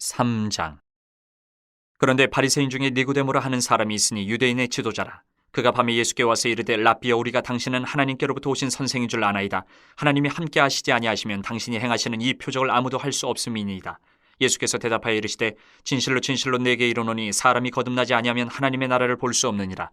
3장. 그런데 바리새인 중에 니고데모라 하는 사람이 있으니 유대인의 지도자라. 그가 밤에 예수께 와서 이르되 랍비여, 우리가 당신은 하나님께로부터 오신 선생인 줄 아나이다. 하나님이 함께 하시지 아니하시면 당신이 행하시는 이 표적을 아무도 할 수 없음이니이다. 예수께서 대답하여 이르시되 진실로 진실로 내게 이르노니 사람이 거듭나지 아니하면 하나님의 나라를 볼 수 없느니라.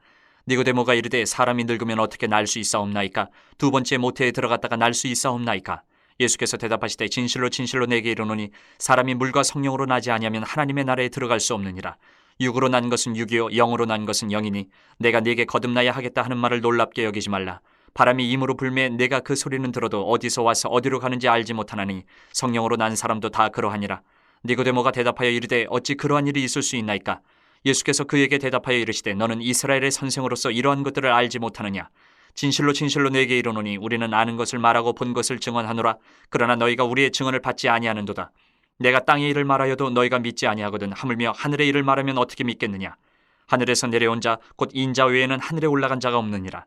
니고데모가 이르되 사람이 늙으면 어떻게 날 수 있사옵나이까? 두 번째 모태에 들어갔다가 날 수 있사옵나이까? 예수께서 대답하시되 진실로 진실로 내게 이르노니 사람이 물과 성령으로 나지 아니하면 하나님의 나라에 들어갈 수 없느니라. 육으로 난 것은 육이요 영으로 난 것은 영이니 내가 네게 거듭나야 하겠다 하는 말을 놀랍게 여기지 말라. 바람이 임으로 불매 내가 그 소리는 들어도 어디서 와서 어디로 가는지 알지 못하나니 성령으로 난 사람도 다 그러하니라. 니고데모가 대답하여 이르되 어찌 그러한 일이 있을 수 있나이까? 예수께서 그에게 대답하여 이르시되 너는 이스라엘의 선생으로서 이러한 것들을 알지 못하느냐? 진실로 진실로 내게 이르노니 우리는 아는 것을 말하고 본 것을 증언하노라. 그러나 너희가 우리의 증언을 받지 아니하는도다. 내가 땅의 일을 말하여도 너희가 믿지 아니하거든 하물며 하늘의 일을 말하면 어떻게 믿겠느냐? 하늘에서 내려온 자 곧 인자 외에는 하늘에 올라간 자가 없느니라.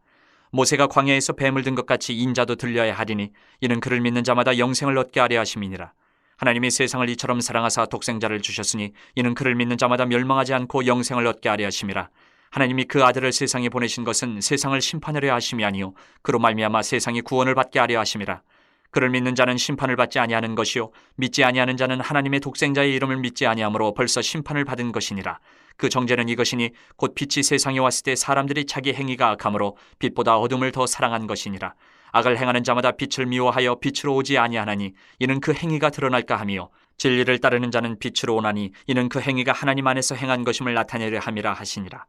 모세가 광야에서 뱀을 든 것 같이 인자도 들려야 하리니 이는 그를 믿는 자마다 영생을 얻게 하려 하심이니라. 하나님이 세상을 이처럼 사랑하사 독생자를 주셨으니 이는 그를 믿는 자마다 멸망하지 않고 영생을 얻게 하려 하심이라. 하나님이 그 아들을 세상에 보내신 것은 세상을 심판하려 하심이 아니요 그로 말미암아 세상이 구원을 받게 하려 하심이라. 그를 믿는 자는 심판을 받지 아니하는 것이요 믿지 아니하는 자는 하나님의 독생자의 이름을 믿지 아니하므로 벌써 심판을 받은 것이니라. 그 정죄는 이것이니 곧 빛이 세상에 왔을 때 사람들이 자기 행위가 악함으로 빛보다 어둠을 더 사랑한 것이니라. 악을 행하는 자마다 빛을 미워하여 빛으로 오지 아니하나니 이는 그 행위가 드러날까 하며 진리를 따르는 자는 빛으로 오나니 이는 그 행위가 하나님 안에서 행한 것임을 나타내려 함이라 하시니라.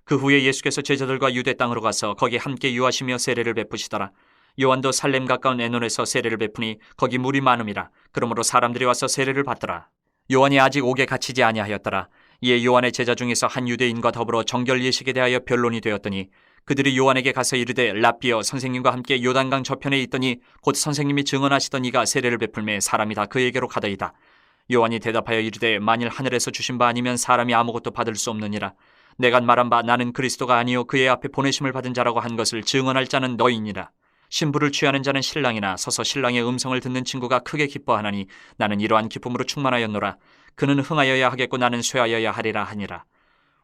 그 후에 예수께서 제자들과 유대 땅으로 가서 거기 함께 유하시며 세례를 베푸시더라. 요한도 살렘 가까운 에논에서 세례를 베푸니 거기 물이 많음이라. 그러므로 사람들이 와서 세례를 받더라. 요한이 아직 옥에 갇히지 아니하였더라. 이에 요한의 제자 중에서 한 유대인과 더불어 정결 예식에 대하여 변론이 되었더니 그들이 요한에게 가서 이르되 랍비여, 선생님과 함께 요단강 저편에 있더니 곧 선생님이 증언하시던 이가 세례를 베풀매 사람이 다 그에게로 가더이다. 요한이 대답하여 이르되 만일 하늘에서 주신 바 아니면 사람이 아무것도 받을 수 없느니라. 내가 말한 바 나는 그리스도가 아니요 그의 앞에 보내심을 받은 자라고 한 것을 증언할 자는 너희니라. 신부를 취하는 자는 신랑이나 서서 신랑의 음성을 듣는 친구가 크게 기뻐하나니 나는 이러한 기쁨으로 충만하였노라. 그는 흥하여야 하겠고 나는 쇠하여야 하리라 하니라.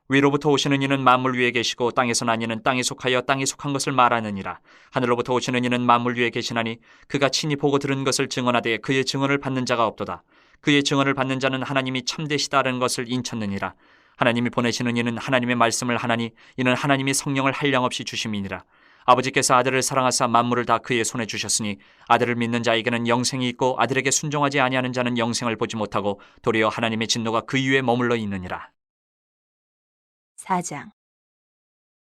위로부터 오시는 이는 만물 위에 계시고 땅에서 난 이는 땅에 속하여 땅에 속한 것을 말하느니라. 하늘로부터 오시는 이는 만물 위에 계시나니 그가 친히 보고 들은 것을 증언하되 그의 증언을 받는 자가 없도다. 그의 증언을 받는 자는 하나님이 참되시다는 것을 인쳤느니라. 하나님이 보내시는 이는 하나님의 말씀을 하나니 이는 하나님이 성령을 한량없이 주심이니라. 아버지께서 아들을 사랑하사 만물을 다 그의 손에 주셨으니 아들을 믿는 자에게는 영생이 있고 아들에게 순종하지 아니하는 자는 영생을 보지 못하고 도리어 하나님의 진노가 그 위에 머물러 있느니라. 4장.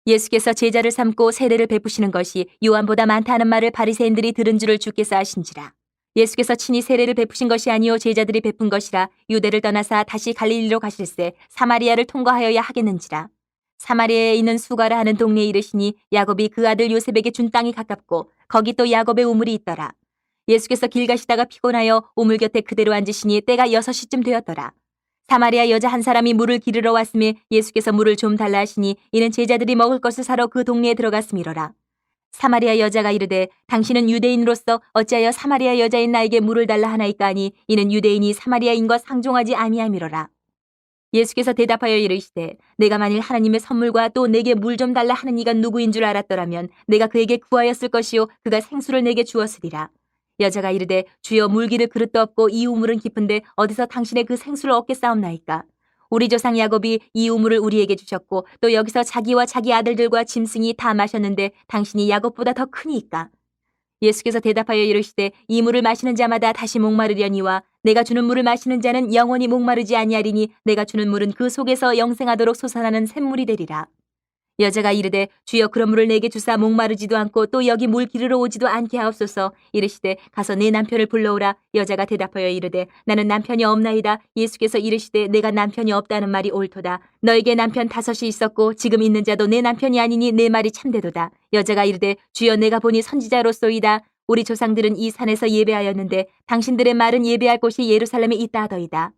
예수께서 제자를 삼고 세례를 베푸시는 것이 요한보다 많다는 말을 바리새인들이 들은 줄을 주께서 아신지라. 예수께서 친히 세례를 베푸신 것이 아니요 제자들이 베푼 것이라. 유대를 떠나사 다시 갈릴리로 가실새 사마리아를 통과하여야 하겠는지라. 사마리아에 있는 수가라 하는 동네에 이르시니 야곱이 그 아들 요셉에게 준 땅이 가깝고 거기 또 야곱의 우물이 있더라. 예수께서 길 가시다가 피곤하여 우물 곁에 그대로 앉으시니 때가 6시쯤 되었더라. 사마리아 여자 한 사람이 물을 기르러 왔음에 예수께서 물을 좀 달라 하시니 이는 제자들이 먹을 것을 사러 그 동네에 들어갔음이로라. 사마리아 여자가 이르되 당신은 유대인으로서 어찌하여 사마리아 여자인 나에게 물을 달라 하나이까 하니 이는 유대인이 사마리아인과 상종하지 아니함이로라. 예수께서 대답하여 이르시되 내가 만일 하나님의 선물과 또 내게 물 좀 달라 하는 이가 누구인 줄 알았더라면 내가 그에게 구하였을 것이요 그가 생수를 내게 주었으리라. 여자가 이르되 주여 물기를 그릇도 없고 이 우물은 깊은데 어디서 당신의 그 생수를 얻겠사옵나이까? 우리 조상 야곱이 이 우물을 우리에게 주셨고 또 여기서 자기와 자기 아들들과 짐승이 다 마셨는데 당신이 야곱보다 더 크니이까? 예수께서 대답하여 이르시되 이 물을 마시는 자마다 다시 목마르려니와 내가 주는 물을 마시는 자는 영원히 목마르지 아니하리니 내가 주는 물은 그 속에서 영생하도록 솟아나는 샘물이 되리라. 여자가 이르되 주여 그런 물을 내게 주사 목마르지도 않고 또 여기 물 기르러 오지도 않게 하옵소서. 이르시되 가서 내 남편을 불러오라. 여자가 대답하여 이르되 나는 남편이 없나이다. 예수께서 이르시되 내가 남편이 없다는 말이 옳도다. 너에게 남편 5이 있었고 지금 있는 자도 내 남편이 아니니 내 말이 참되도다. 여자가 이르되 주여 내가 보니 선지자로소이다. 우리 조상들은 이 산에서 예배하였는데 당신들의 말은 예배할 곳이 예루살렘에 있다 하더이다.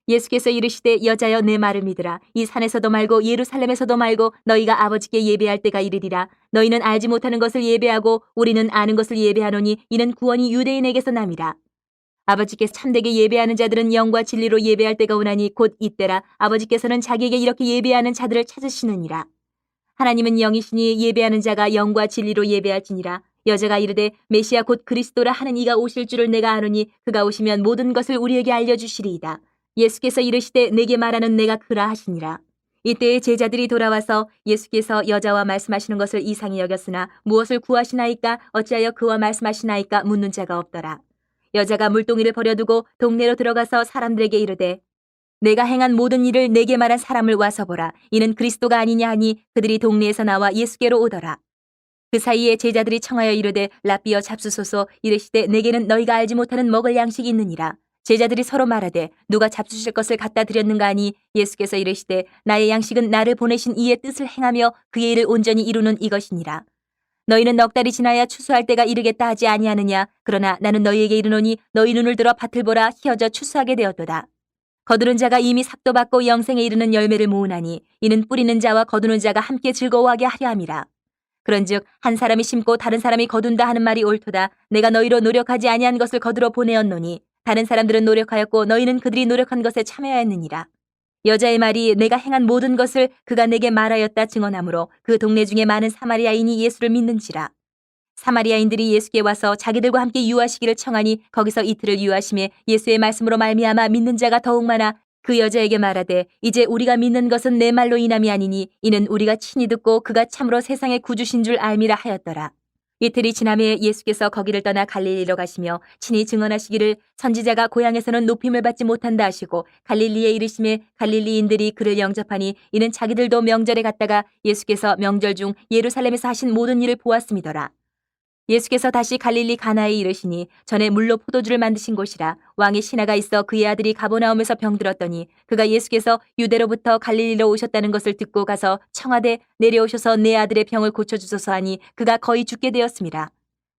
예수께서 이르시되 여자여 내 말을 믿으라. 이 산에서도 말고 예루살렘에서도 말고 너희가 아버지께 예배할 때가 이르리라. 너희는 알지 못하는 것을 예배하고 우리는 아는 것을 예배하노니 이는 구원이 유대인에게서 남이라. 아버지께서 참되게 예배하는 자들은 영과 진리로 예배할 때가 오나니 곧 이때라. 아버지께서는 자기에게 이렇게 예배하는 자들을 찾으시느니라. 하나님은 영이시니 예배하는 자가 영과 진리로 예배할지니라. 여자가 이르되 메시아 곧 그리스도라 하는 이가 오실 줄을 내가 아노니 그가 오시면 모든 것을 우리에게 알려주시리이다. 예수께서 이르시되 내게 말하는 내가 그라 하시니라. 이때에 제자들이 돌아와서 예수께서 여자와 말씀하시는 것을 이상히 여겼으나 무엇을 구하시나이까 어찌하여 그와 말씀하시나이까 묻는 자가 없더라. 여자가 물동이를 버려두고 동네로 들어가서 사람들에게 이르되 내가 행한 모든 일을 내게 말한 사람을 와서 보라. 이는 그리스도가 아니냐 하니 그들이 동네에서 나와 예수께로 오더라. 그 사이에 제자들이 청하여 이르되 라삐어 잡수소서. 이르시되 내게는 너희가 알지 못하는 먹을 양식이 있느니라. 제자들이 서로 말하되 누가 잡수실 것을 갖다 드렸는가 하니 예수께서 이르시되 나의 양식은 나를 보내신 이의 뜻을 행하며 그의 일을 온전히 이루는 이것이니라. 너희는 넉 달이 지나야 추수할 때가 이르겠다 하지 아니하느냐. 그러나 나는 너희에게 이르노니 너희 눈을 들어 밭을 보라. 희어져 추수하게 되었도다. 거두는 자가 이미 삭도 받고 영생에 이르는 열매를 모으나니 이는 뿌리는 자와 거두는 자가 함께 즐거워하게 하려 함이라. 그런즉 한 사람이 심고 다른 사람이 거둔다 하는 말이 옳도다. 내가 너희로 노력하지 아니한 것을 거두러 보내었노니 다른 사람들은 노력하였고 너희는 그들이 노력한 것에 참여하였느니라. 여자의 말이 내가 행한 모든 것을 그가 내게 말하였다 증언하므로 그 동네 중에 많은 사마리아인이 예수를 믿는지라. 사마리아인들이 예수께 와서 자기들과 함께 유하시기를 청하니 거기서 이틀을 유하심에 예수의 말씀으로 말미암아 믿는 자가 더욱 많아 그 여자에게 말하되 이제 우리가 믿는 것은 내 말로 인함이 아니니 이는 우리가 친히 듣고 그가 참으로 세상의 구주신 줄 알미라 하였더라. 이틀이 지남에 예수께서 거기를 떠나 갈릴리로 가시며 친히 증언하시기를 선지자가 고향에서는 높임을 받지 못한다 하시고 갈릴리에 이르심에 갈릴리인들이 그를 영접하니 이는 자기들도 명절에 갔다가 예수께서 명절 중 예루살렘에서 하신 모든 일을 보았음이더라. 예수께서 다시 갈릴리 가나에 이르시니 전에 물로 포도주를 만드신 곳이라. 왕의 신하가 있어 그의 아들이 가버나움에서 병들었더니 그가 예수께서 유대로부터 갈릴리로 오셨다는 것을 듣고 가서 청하되 내려오셔서 내 아들의 병을 고쳐주소서 하니 그가 거의 죽게 되었습니다.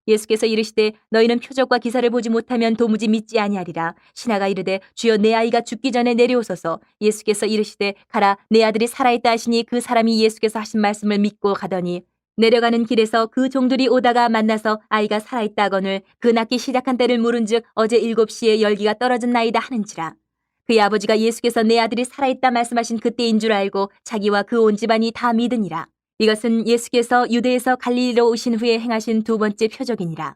예수께서 이르시되 너희는 표적과 기사를 보지 못하면 도무지 믿지 아니하리라. 신하가 이르되 주여 내 아이가 죽기 전에 내려오소서. 예수께서 이르시되 가라 내 아들이 살아있다 하시니 그 사람이 예수께서 하신 말씀을 믿고 가더니 내려가는 길에서 그 종들이 오다가 만나서 아이가 살아있다 하거늘 그 낳기 시작한 때를 물은즉 어제 7시에 열기가 떨어졌나이다 하는지라. 그의 아버지가 예수께서 내 아들이 살아있다 말씀하신 그때인 줄 알고 자기와 그 온 집안이 다 믿으니라. 이것은 예수께서 유대에서 갈릴리로 오신 후에 행하신 두 번째 표적이니라.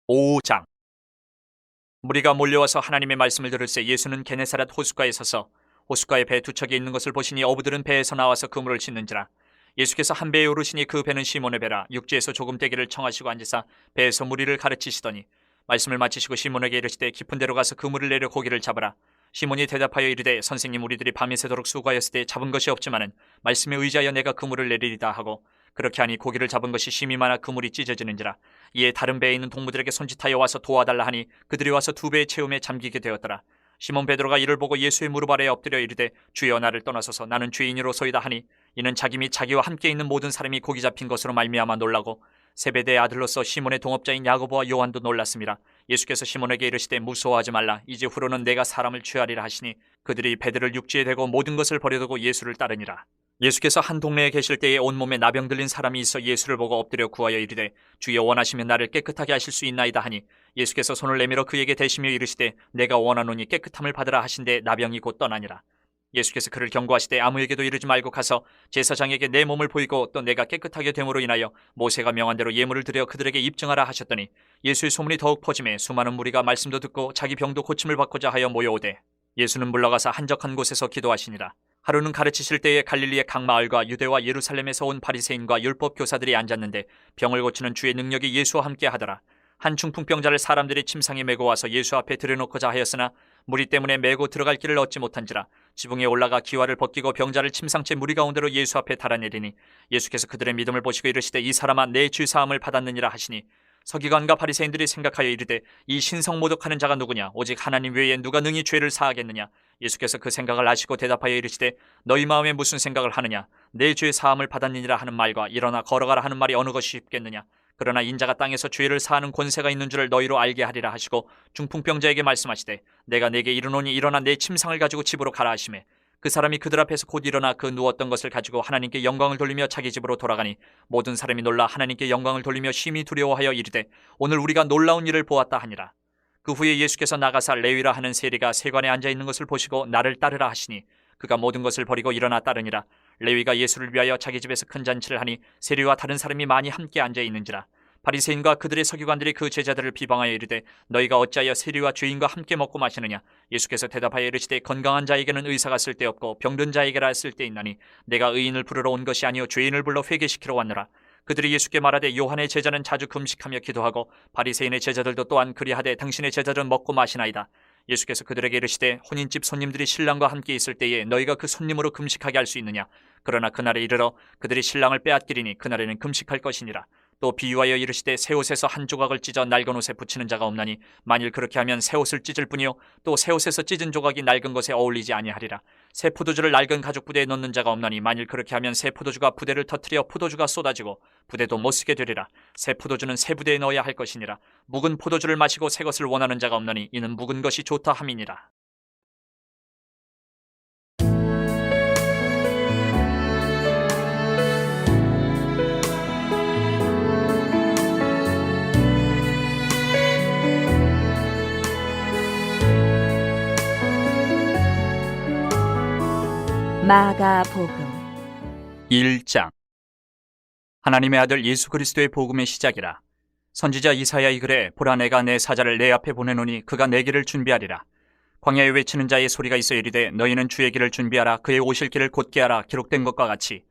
5장. 무리가 몰려와서 하나님의 말씀을 들을새 예수는 게네사렛 호숫가에 서서 호숫가에 배 두 척이 있는 것을 보시니 어부들은 배에서 나와서 그물을 싣는지라. 예수께서 한 배에 오르시니 그 배는 시몬의 배라. 육지에서 조금 떼기를 청하시고 앉으사 배에서 무리를 가르치시더니 말씀을 마치시고 시몬에게 이르시되 깊은 데로 가서 그물을 내려 고기를 잡으라. 시몬이 대답하여 이르되 선생님 우리들이 밤이 새도록 수고하였을 때 잡은 것이 없지만은 말씀에 의지하여 내가 그물을 내리리다 하고 그렇게 하니 고기를 잡은 것이 심히 많아 그물이 찢어지는지라. 이에 다른 배에 있는 동무들에게 손짓하여 와서 도와달라 하니 그들이 와서 두 배의 채움에 잠기게 되었더라. 시몬 베드로가 이를 보고 예수의 무릎 아래에 엎드려 이르되 주여 나를 떠나소서 나는 죄인으로소이다 하니 이는 자기 및 자기와 함께 있는 모든 사람이 고기 잡힌 것으로 말미암아 놀라고 세베대의 아들로서 시몬의 동업자인 야고보와 요한도 놀랐습니다. 예수께서 시몬에게 이르시되 무서워하지 말라. 이제 후로는 내가 사람을 취하리라 하시니 그들이 배들을 육지에 대고 모든 것을 버려두고 예수를 따르니라. 예수께서 한 동네에 계실 때에 온몸에 나병 들린 사람이 있어 예수를 보고 엎드려 구하여 이르되 주여 원하시면 나를 깨끗하게 하실 수 있나이다 하니 예수께서 손을 내밀어 그에게 대시며 이르시되 내가 원하노니 깨끗함을 받으라 하신데 나병이 곧 떠나니라. 예수께서 그를 경고하시되 아무에게도 이르지 말고 가서 제사장에게 내 몸을 보이고 또 내가 깨끗하게 됨으로 인하여 모세가 명한 대로 예물을 드려 그들에게 입증하라 하셨더니 예수의 소문이 더욱 퍼짐에 수많은 무리가 말씀도 듣고 자기 병도 고침을 받고자 하여 모여오되 예수는 물러가서 한적한 곳에서 기도하시니라. 하루는 가르치실 때에 갈릴리의 각 마을과 유대와 예루살렘에서 온 바리새인과 율법 교사들이 앉았는데 병을 고치는 주의 능력이 예수와 함께 하더라. 한 중풍병자를 사람들이 침상에 메고 와서 예수 앞에 들여놓고자 하였으나 무리 때문에 메고 들어갈 길을 얻지 못한지라. 지붕에 올라가 기와를 벗기고 병자를 침상째 무리 가운데로 예수 앞에 달아내리니 예수께서 그들의 믿음을 보시고 이르시되 이 사람아 내 죄 사함을 받았느니라 하시니 서기관과 바리새인들이 생각하여 이르되 이 신성 모독하는 자가 누구냐 오직 하나님 외에 누가 능히 죄를 사하겠느냐. 예수께서 그 생각을 아시고 대답하여 이르시되 너희 마음에 무슨 생각을 하느냐. 내 죄 사함을 받았느니라 하는 말과 일어나 걸어가라 하는 말이 어느 것이 쉽겠느냐. 그러나 인자가 땅에서 죄를 사하는 권세가 있는 줄을 너희로 알게 하리라 하시고 중풍병자에게 말씀하시되 내가 내게 이르노니 일어나 내 침상을 가지고 집으로 가라 하시매 그 사람이 그들 앞에서 곧 일어나 그 누웠던 것을 가지고 하나님께 영광을 돌리며 자기 집으로 돌아가니 모든 사람이 놀라 하나님께 영광을 돌리며 심히 두려워하여 이르되 오늘 우리가 놀라운 일을 보았다 하니라. 그 후에 예수께서 나가사 레위라 하는 세리가 세관에 앉아 있는 것을 보시고 나를 따르라 하시니 그가 모든 것을 버리고 일어나 따르니라. 레위가 예수를 위하여 자기 집에서 큰 잔치를 하니 세리와 다른 사람이 많이 함께 앉아 있는지라. 바리새인과 그들의 서기관들이 그 제자들을 비방하여 이르되 너희가 어찌하여 세리와 죄인과 함께 먹고 마시느냐. 예수께서 대답하여 이르시되 건강한 자에게는 의사가 쓸데없고 병든 자에게라 쓸데있나니 내가 의인을 부르러 온 것이 아니요 죄인을 불러 회개시키러 왔노라. 그들이 예수께 말하되 요한의 제자는 자주 금식하며 기도하고 바리새인의 제자들도 또한 그리하되 당신의 제자들은 먹고 마시나이다. 예수께서 그들에게 이르시되 혼인집 손님들이 신랑과 함께 있을 때에 너희가 그 손님으로 금식하게 할 수 있느냐. 그러나 그날에 이르러 그들이 신랑을 빼앗기리니 그날에는 금식할 것이니라. 또 비유하여 이르시되 새 옷에서 한 조각을 찢어 낡은 옷에 붙이는 자가 없나니 만일 그렇게 하면 새 옷을 찢을 뿐이요 또 새 옷에서 찢은 조각이 낡은 것에 어울리지 아니하리라. 새 포도주를 낡은 가죽 부대에 넣는 자가 없나니 만일 그렇게 하면 새 포도주가 부대를 터뜨려 포도주가 쏟아지고 부대도 못 쓰게 되리라. 새 포도주는 새 부대에 넣어야 할 것이니라. 묵은 포도주를 마시고 새 것을 원하는 자가 없나니 이는 묵은 것이 좋다 함이니라. 마가복음 1장. 하나님의 아들 예수 그리스도의 복음의 시작이라. 선지자 이사야의 글에 보라 내가 내 사자를 내 앞에 보내노니 그가 내 길을 준비하리라. 광야에 외치는 자의 소리가 있어 이르되 너희는 주의 길을 준비하라. 그의 오실 길을 곧게 하라. 기록된 것과 같이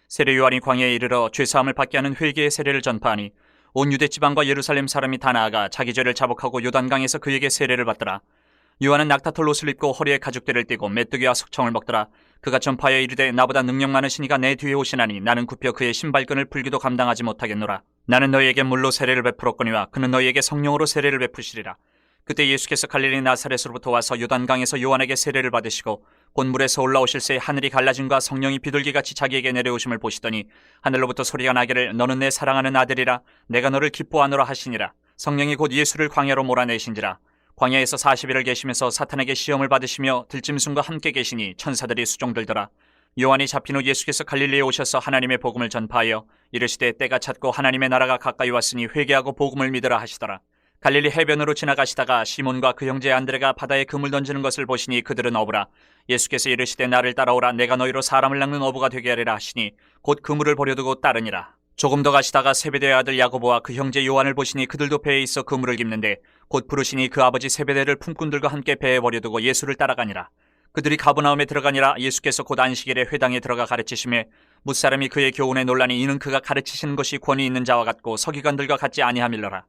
세례 요한이 광야에 이르러 죄사함을 받게 하는 회개의 세례를 전파하니 온 유대 지방과 예루살렘 사람이 다 나아가 자기 죄를 자복하고 요단강에서 그에게 세례를 받더라. 요한은 낙타털 옷을 입고 허리에 가죽대를 띠고 메뚜기와 석청을 먹더라. 그가 전파하여 이르되 나보다 능력 많으시니가 내 뒤에 오시나니 나는 굽혀 그의 신발끈을 풀기도 감당하지 못하겠노라. 나는 너희에게 물로 세례를 베풀었거니와 그는 너희에게 성령으로 세례를 베푸시리라. 그때 예수께서 갈릴리 나사렛으로부터 와서 요단강에서 요한에게 세례를 받으시고 곧 물에서 올라오실새 하늘이 갈라짐과 성령이 비둘기같이 자기에게 내려오심을 보시더니 하늘로부터 소리가 나기를 너는 내 사랑하는 아들이라 내가 너를 기뻐하노라 하시니라. 성령이 곧 예수를 광야로 몰아내신지라. 광야에서 40일을 계시면서 사탄에게 시험을 받으시며 들짐승과 함께 계시니 천사들이 수종들더라. 요한이 잡힌 후 예수께서 갈릴리에 오셔서 하나님의 복음을 전파하여 이르시되 때가 찼고 하나님의 나라가 가까이 왔으니 회개하고 복음을 믿으라 하시더라. 갈릴리 해변으로 지나가시다가 시몬과 그 형제 안드레가 바다에 그물 던지는 것을 보시니 그들은 어부라. 예수께서 이르시되 나를 따라오라. 내가 너희로 사람을 낚는 어부가 되게 하리라 하시니 곧 그물을 버려두고 따르니라. 조금 더 가시다가 세베대의 아들 야고보와 그 형제 요한을 보시니 그들도 배에 있어 그물을 깁는데 곧 부르시니 그 아버지 세베대를 품꾼들과 함께 배에 버려두고 예수를 따라가니라. 그들이 가버나움에 들어가니라. 예수께서 곧 안식일에 회당에 들어가 가르치심에 뭇사람이 그의 교훈에 놀라니 이는 그가 가르치시는 것이 권위 있는 자와 같고 서기관들과 같지 아니함일러라.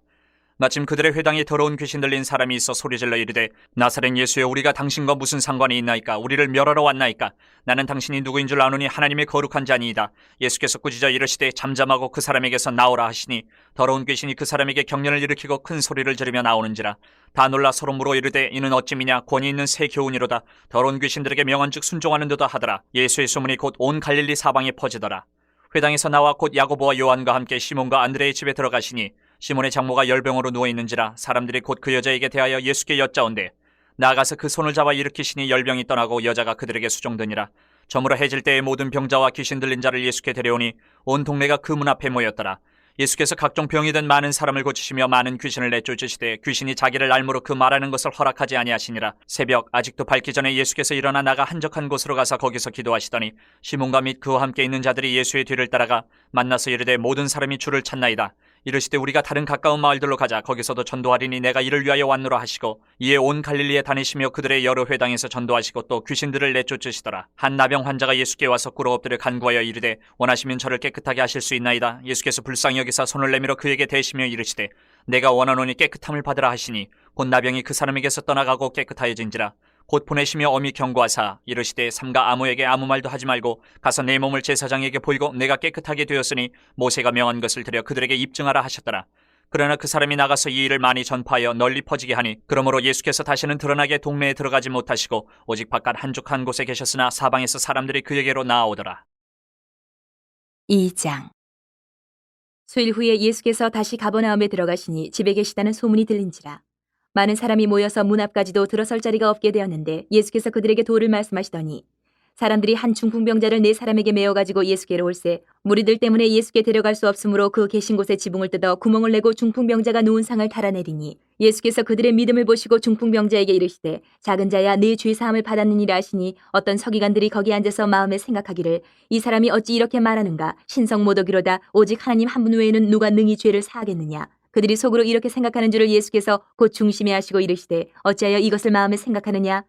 마침 그들의 회당에 더러운 귀신 들린 사람이 있어 소리질러 이르되 나사렛 예수여 우리가 당신과 무슨 상관이 있나이까. 우리를 멸하러 왔나이까. 나는 당신이 누구인 줄 아노니 하나님의 거룩한 자니이다. 예수께서 꾸짖어 이르시되 잠잠하고 그 사람에게서 나오라 하시니 더러운 귀신이 그 사람에게 경련을 일으키고 큰 소리를 지르며 나오는지라. 다 놀라 서로 물어 이르되 이는 어찌미냐. 권위 있는 새 교훈이로다. 더러운 귀신들에게 명한즉 순종하는도다 하더라. 예수의 소문이 곧 온 갈릴리 사방에 퍼지더라. 회당에서 나와 곧 야고보와 요한과 함께 시몬과 안드레의 집에 들어가시니 시몬의 장모가 열병으로 누워있는지라. 사람들이 곧 그 여자에게 대하여 예수께 여짜온대 나아가서 그 손을 잡아 일으키시니 열병이 떠나고 여자가 그들에게 수종되니라. 저물어 해질 때에 모든 병자와 귀신 들린 자를 예수께 데려오니 온 동네가 그 문 앞에 모였더라. 예수께서 각종 병이 든 많은 사람을 고치시며 많은 귀신을 내쫓으시되 귀신이 자기를 알므로 그 말하는 것을 허락하지 아니하시니라. 새벽 아직도 밝기 전에 예수께서 일어나 나가 한적한 곳으로 가서 거기서 기도하시더니 시몬과 및 그와 함께 있는 자들이 예수의 뒤를 따라가 만나서 이르되 모든 사람이 주를 찾나이다. 이르시되 우리가 다른 가까운 마을들로 가자. 거기서도 전도하리니 내가 이를 위하여 왔노라 하시고 이에 온 갈릴리에 다니시며 그들의 여러 회당에서 전도하시고 또 귀신들을 내쫓으시더라. 한 나병 환자가 예수께 와서 꿇어 엎드려 간구하여 이르되 원하시면 저를 깨끗하게 하실 수 있나이다. 예수께서 불쌍히 여기사 손을 내밀어 그에게 대시며 이르시되 내가 원하노니 깨끗함을 받으라 하시니 곧 나병이 그 사람에게서 떠나가고 깨끗하여진지라. 곧 보내시며 엄히 경고하사 이르시되 삼가 아무에게 아무 말도 하지 말고 가서 내 몸을 제사장에게 보이고 내가 깨끗하게 되었으니 모세가 명한 것을 들여 그들에게 입증하라 하셨더라. 그러나 그 사람이 나가서 이 일을 많이 전파하여 널리 퍼지게 하니 그러므로 예수께서 다시는 드러나게 동네에 들어가지 못하시고 오직 바깥 한적한 곳에 계셨으나 사방에서 사람들이 그에게로 나아오더라. 2장. 수일 후에 예수께서 다시 가버나움에 들어가시니 집에 계시다는 소문이 들린지라. 많은 사람이 모여서 문 앞까지도 들어설 자리가 없게 되었는데 예수께서 그들에게 도를 말씀하시더니 사람들이 한 중풍병자를 네 사람에게 메어 가지고 예수께로 올세 무리들 때문에 예수께 데려갈 수 없으므로 그 계신 곳에 지붕을 뜯어 구멍을 내고 중풍병자가 누운 상을 달아내리니 예수께서 그들의 믿음을 보시고 중풍병자에게 이르시되 작은 자야 네 죄 사함을 받았느니라 하시니 어떤 서기관들이 거기 앉아서 마음에 생각하기를 이 사람이 어찌 이렇게 말하는가 신성 모독이로다 오직 하나님 한 분 외에는 누가 능히 죄를 사하겠느냐. 그들이 속으로 이렇게 생각하는 줄을 예수께서 곧 중심에 하시고 이르시되 어찌하여 이것을 마음에 생각하느냐.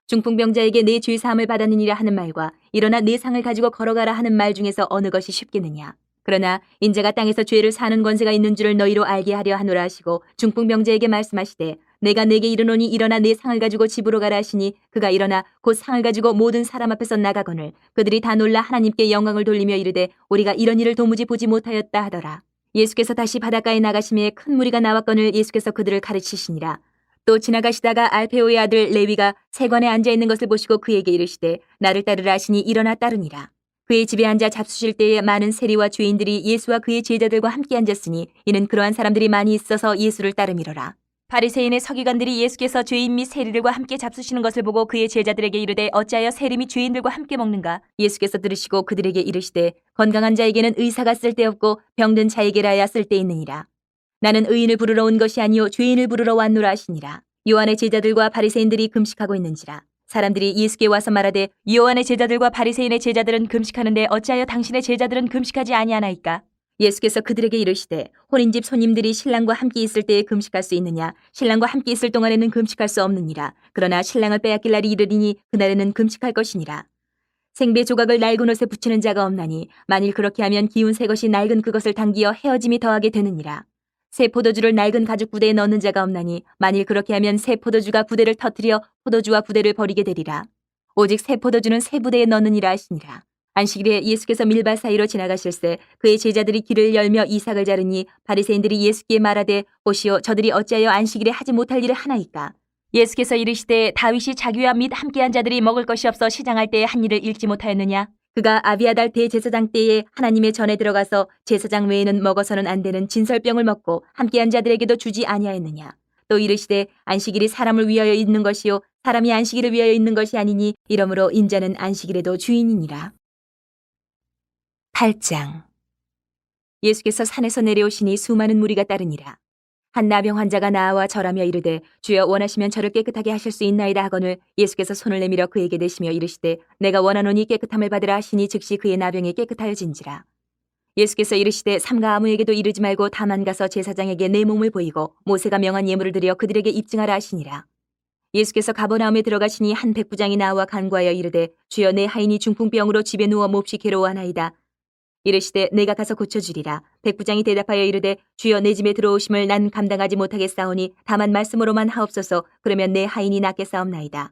중풍병자에게 내 죄 사함을 받았느니라 하는 말과 일어나 내 상을 가지고 걸어가라 하는 말 중에서 어느 것이 쉽겠느냐. 그러나 인자가 땅에서 죄를 사는 권세가 있는 줄을 너희로 알게 하려 하노라 하시고 중풍병자에게 말씀하시되 내가 내게 이르노니 일어나 내 상을 가지고 집으로 가라 하시니 그가 일어나 곧 상을 가지고 모든 사람 앞에서 나가거늘 그들이 다 놀라 하나님께 영광을 돌리며 이르되 우리가 이런 일을 도무지 보지 못하였다 하더라. 예수께서 다시 바닷가에 나가심에 큰 무리가 나왔거늘 예수께서 그들을 가르치시니라. 또 지나가시다가 알페오의 아들 레위가 세관에 앉아 있는 것을 보시고 그에게 이르시되 나를 따르라 하시니 일어나 따르니라. 그의 집에 앉아 잡수실 때에 많은 세리와 죄인들이 예수와 그의 제자들과 함께 앉았으니 이는 그러한 사람들이 많이 있어서 예수를 따름이로라. 바리새인의 서기관들이 예수께서 죄인 및 세리들과 함께 잡수시는 것을 보고 그의 제자들에게 이르되 어찌하여 세리 및 죄인들과 함께 먹는가. 예수께서 들으시고 그들에게 이르시되 건강한 자에게는 의사가 쓸데없고 병든 자에게라야 쓸데있느니라. 나는 의인을 부르러 온 것이 아니요 죄인을 부르러 왔노라 하시니라. 요한의 제자들과 바리새인들이 금식하고 있는지라. 사람들이 예수께 와서 말하되 요한의 제자들과 바리새인의 제자들은 금식하는데 어찌하여 당신의 제자들은 금식하지 아니하나이까. 예수께서 그들에게 이르시되 혼인집 손님들이 신랑과 함께 있을 때에 금식할 수 있느냐. 신랑과 함께 있을 동안에는 금식할 수 없느니라. 그러나 신랑을 빼앗길 날이 이르리니 그날에는 금식할 것이니라. 생배 조각을 낡은 옷에 붙이는 자가 없나니 만일 그렇게 하면 기운 새 것이 낡은 그것을 당기어 헤어짐이 더하게 되느니라. 새 포도주를 낡은 가죽 부대에 넣는 자가 없나니 만일 그렇게 하면 새 포도주가 부대를 터뜨려 포도주와 부대를 버리게 되리라. 오직 새 포도주는 새 부대에 넣느니라 하시니라. 안식일에 예수께서 밀밭 사이로 지나가실새 그의 제자들이 길을 열며 이삭을 자르니 바리새인들이 예수께 말하되 보시오 저들이 어찌하여 안식일에 하지 못할 일을 하나이까. 예수께서 이르시되 다윗이 자기와 및 함께한 자들이 먹을 것이 없어 시장할 때에 한 일을 읽지 못하였느냐. 그가 아비아달 대제사장 때에 하나님의 전에 들어가서 제사장 외에는 먹어서는 안 되는 진설병을 먹고 함께한 자들에게도 주지 아니하였느냐. 또 이르시되 안식일이 사람을 위하여 있는 것이요 사람이 안식일을 위하여 있는 것이 아니니 이러므로 인자는 안식일에도 주인이니라. 8장. 예수께서 산에서 내려오시니 수많은 무리가 따르니라. 한 나병 환자가 나와 절하며 이르되 주여 원하시면 저를 깨끗하게 하실 수 있나이다 하거늘 예수께서 손을 내밀어 그에게 대시며 이르시되 내가 원하노니 깨끗함을 받으라 하시니 즉시 그의 나병이 깨끗하여진지라. 예수께서 이르시되 삼가 아무에게도 이르지 말고 다만 가서 제사장에게 내 몸을 보이고 모세가 명한 예물을 드려 그들에게 입증하라 하시니라. 예수께서 가버나움에 들어가시니 한 백부장이 나와 간구하여 이르되 주여 내 하인이 중풍병으로 집에 누워 몹시 괴로워하나이다. 이르시되 내가 가서 고쳐주리라. 백부장이 대답하여 이르되 주여 내 집에 들어오심을 난 감당하지 못하겠사오니 다만 말씀으로만 하옵소서. 그러면 내 하인이 낫겠사옵나이다.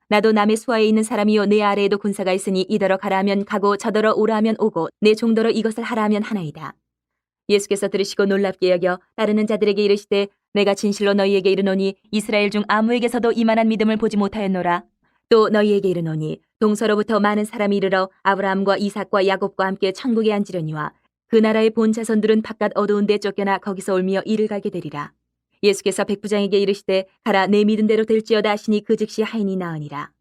나도 남의 수하에 있는 사람이요 내 아래에도 군사가 있으니 이더러 가라 하면 가고 저더러 오라 하면 오고 내 종더러 이것을 하라 하면 하나이다. 예수께서 들으시고 놀랍게 여겨 따르는 자들에게 이르시되 내가 진실로 너희에게 이르노니 이스라엘 중 아무에게서도 이만한 믿음을 보지 못하였노라. 또 너희에게 이르노니 동서로부터 많은 사람이 이르러 아브라함과 이삭과 야곱과 함께 천국에 앉으려니와 그 나라의 본 자손들은 바깥 어두운 데 쫓겨나 거기서 울며 이를 가게 되리라. 예수께서 백부장에게 이르시되 가라 내 믿은 대로 될지어다 하시니 그 즉시 하인이 나으니라.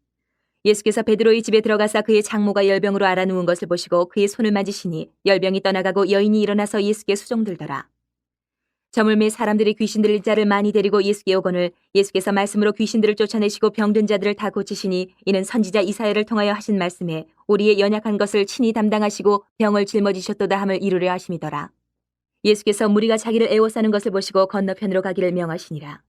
예수께서 베드로의 집에 들어가사 그의 장모가 열병으로 앓아 누운 것을 보시고 그의 손을 만지시니 열병이 떠나가고 여인이 일어나서 예수께 수종들더라. 저물매 사람들이 귀신 들린 자를 많이 데리고 예수께 오거늘 예수께서 말씀으로 귀신들을 쫓아내시고 병든 자들을 다 고치시니 이는 선지자 이사야를 통하여 하신 말씀에 우리의 연약한 것을 친히 담당하시고 병을 짊어지셨도다 함을 이루려 하심이더라. 예수께서 무리가 자기를 애워싸는 것을 보시고 건너편으로 가기를 명하시니라.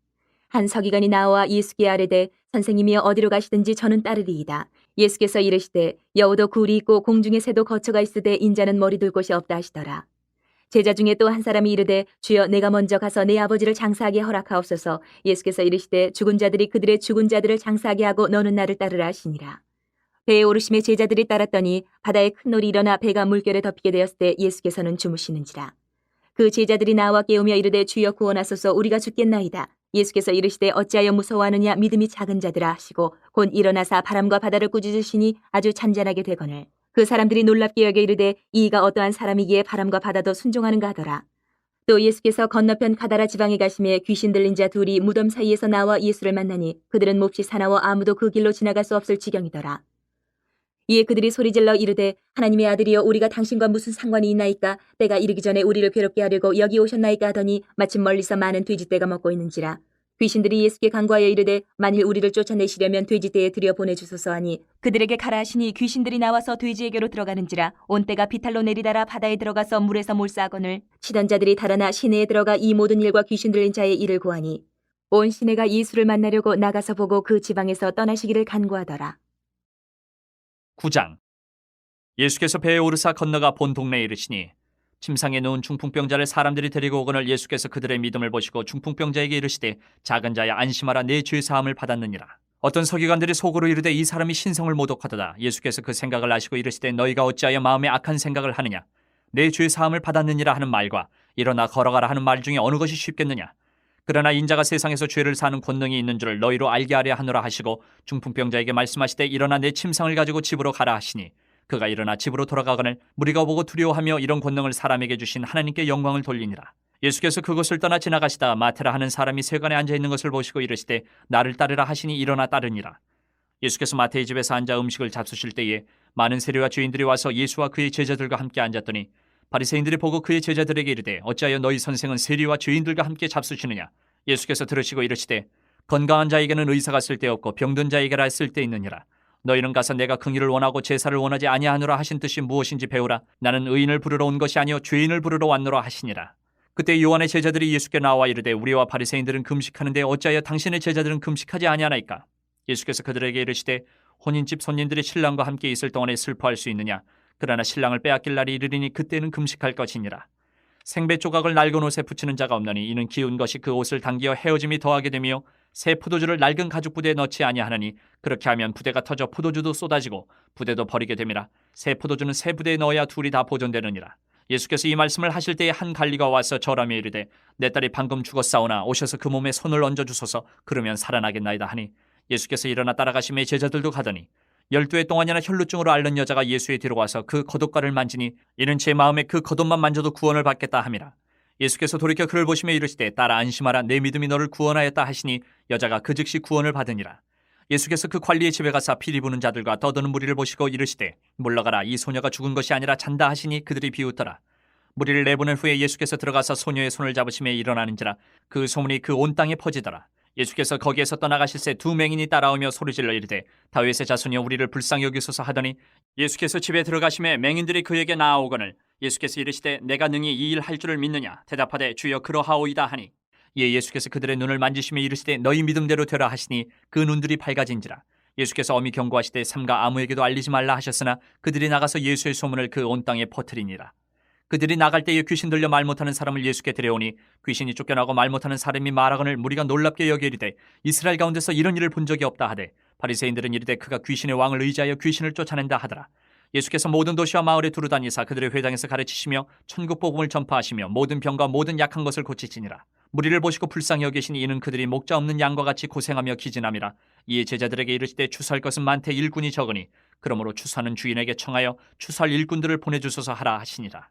한 서기관이 나와 예수께 아뢰되 선생님이여 어디로 가시든지 저는 따르리이다. 예수께서 이르시되 여우도 굴이 있고 공중의 새도 거처가 있으되 인자는 머리 둘 곳이 없다 하시더라. 제자 중에 또 한 사람이 이르되 주여 내가 먼저 가서 내 아버지를 장사하게 허락하옵소서. 예수께서 이르시되 죽은 자들이 그들의 죽은 자들을 장사하게 하고 너는 나를 따르라 하시니라. 배에 오르심에 제자들이 따랐더니 바다에 큰 놀이 일어나 배가 물결에 덮이게 되었을 때 예수께서는 주무시는지라. 그 제자들이 나와 깨우며 이르되 주여 구원하소서 우리가 죽겠나이다. 예수께서 이르시되 어찌하여 무서워하느냐 믿음이 작은 자들아 하시고 곧 일어나사 바람과 바다를 꾸짖으시니 아주 잔잔하게 되거늘 그 사람들이 놀랍게 여겨 이르되 이가 어떠한 사람이기에 바람과 바다도 순종하는가 하더라. 또 예수께서 건너편 가다라 지방에 가심에 귀신 들린 자 둘이 무덤 사이에서 나와 예수를 만나니 그들은 몹시 사나워 아무도 그 길로 지나갈 수 없을 지경이더라. 이에 그들이 소리질러 이르되 하나님의 아들이여 우리가 당신과 무슨 상관이 있나이까? 때가 이르기 전에 우리를 괴롭게 하려고 여기 오셨나이까 하더니 마침 멀리서 많은 돼지떼가 먹고 있는지라. 귀신들이 예수께 간구하여 이르되 만일 우리를 쫓아내시려면 돼지떼에 들여 보내주소서 하니 그들에게 가라 하시니 귀신들이 나와서 돼지에게로 들어가는지라. 온 떼가 비탈로 내리다라 바다에 들어가서 물에서 몰사하거늘 치던 자들이 달아나 시내에 들어가 이 모든 일과 귀신 들린 자의 일을 고하니 온 시내가 예수를 만나려고 나가서 보고 그 지방에서 떠나시기를 간구하더라. 9장. 예수께서 배에 오르사 건너가 본 동네에 이르시니 침상에 누운 중풍병자를 사람들이 데리고 오거늘 예수께서 그들의 믿음을 보시고 중풍병자에게 이르시되 작은 자야 안심하라 내 죄 사함을 받았느니라. 어떤 서기관들이 속으로 이르되 이 사람이 신성을 모독하도다. 예수께서 그 생각을 아시고 이르시되 너희가 어찌하여 마음에 악한 생각을 하느냐. 내 죄 사함을 받았느니라 하는 말과 일어나 걸어가라 하는 말 중에 어느 것이 쉽겠느냐. 그러나 인자가 세상에서 죄를 사는 권능이 있는 줄을 너희로 알게 하려 하노라 하시고 중풍병자에게 말씀하시되 일어나 내 침상을 가지고 집으로 가라 하시니 그가 일어나 집으로 돌아가거늘 무리가 보고 두려워하며 이런 권능을 사람에게 주신 하나님께 영광을 돌리니라. 예수께서 그곳을 떠나 지나가시다가 마테라 하는 사람이 세관에 앉아 있는 것을 보시고 이르시되 나를 따르라 하시니 일어나 따르니라. 예수께서 마태의 집에서 앉아 음식을 잡수실 때에 많은 세리와 죄인들이 와서 예수와 그의 제자들과 함께 앉았더니 바리새인들이 보고 그의 제자들에게 이르되 어찌하여 너희 선생은 세리와 죄인들과 함께 잡수시느냐. 예수께서 들으시고 이르시되 건강한 자에게는 의사가 쓸데없고 병든 자에게라 쓸데있느니라. 너희는 가서 내가 긍휼을 원하고 제사를 원하지 아니하노라 하신 뜻이 무엇인지 배우라. 나는 의인을 부르러 온 것이 아니요 죄인을 부르러 왔노라 하시니라. 그때 요한의 제자들이 예수께 나와 이르되 우리와 바리새인들은 금식하는데 어찌하여 당신의 제자들은 금식하지 아니하나이까. 예수께서 그들에게 이르시되 혼인집 손님들이 신랑과 함께 있을 동안에 슬퍼할 수 있느냐. 그러나 신랑을 빼앗길 날이 이르리니 그때는 금식할 것이니라. 생배 조각을 낡은 옷에 붙이는 자가 없나니 이는 기운 것이 그 옷을 당기어 헤어짐이 더하게 되며 새 포도주를 낡은 가죽 부대에 넣지 아니하느니 그렇게 하면 부대가 터져 포도주도 쏟아지고 부대도 버리게 됨이라. 새 포도주는 새 부대에 넣어야 둘이 다 보존되느니라. 예수께서 이 말씀을 하실 때에 한 관리가 와서 절하며 이르되 내 딸이 방금 죽었사오나 오셔서 그 몸에 손을 얹어 주소서. 그러면 살아나겠나이다 하니 예수께서 일어나 따라가시매 제자들도 가더니 12해 동안이나 혈루증으로 앓는 여자가 예수의 뒤로 와서 그 겉옷가를 만지니 이는 제 마음에 그 겉옷만 만져도 구원을 받겠다 함이라. 예수께서 돌이켜 그를 보시며 이르시되 딸아 안심하라 내 믿음이 너를 구원하였다 하시니 여자가 그 즉시 구원을 받으니라. 예수께서 그 관리의 집에 가사 피리 부는 자들과 떠드는 무리를 보시고 이르시되 물러가라 이 소녀가 죽은 것이 아니라 잔다 하시니 그들이 비웃더라. 무리를 내보낸 후에 예수께서 들어가서 소녀의 손을 잡으시며 일어나는지라. 그 소문이 그 온 땅에 퍼지더라. 예수께서 거기에서 떠나가실새 두 맹인이 따라오며 소리질러 이르되 다윗의 자손이여 우리를 불쌍히 여기소서 하더니 예수께서 집에 들어가심에 맹인들이 그에게 나아오거늘 예수께서 이르시되 내가 능히 이 일 할 줄을 믿느냐. 대답하되 주여 그러하오이다 하니 이에 예수께서 그들의 눈을 만지시며 이르시되 너희 믿음대로 되라 하시니 그 눈들이 밝아진지라. 예수께서 엄히 경고하시되 삼가 아무에게도 알리지 말라 하셨으나 그들이 나가서 예수의 소문을 그 온 땅에 퍼뜨리니라. 그들이 나갈 때에 귀신 들려 말 못하는 사람을 예수께 데려오니 귀신이 쫓겨나고 말 못하는 사람이 말하거늘 무리가 놀랍게 여겨 이르되 이스라엘 가운데서 이런 일을 본 적이 없다 하되 바리새인들은 이르되 그가 귀신의 왕을 의지하여 귀신을 쫓아낸다 하더라. 예수께서 모든 도시와 마을에 두루다니사 그들의 회당에서 가르치시며 천국 복음을 전파하시며 모든 병과 모든 약한 것을 고치시니라. 무리를 보시고 불쌍히 여기시니 이는 그들이 목자 없는 양과 같이 고생하며 기진함이라. 이에 제자들에게 이르시되 추수할 것은 많되 일꾼이 적으니 그러므로 추수하는 주인에게 청하여 추수할 일꾼들을 보내주소서 하라 하시니라.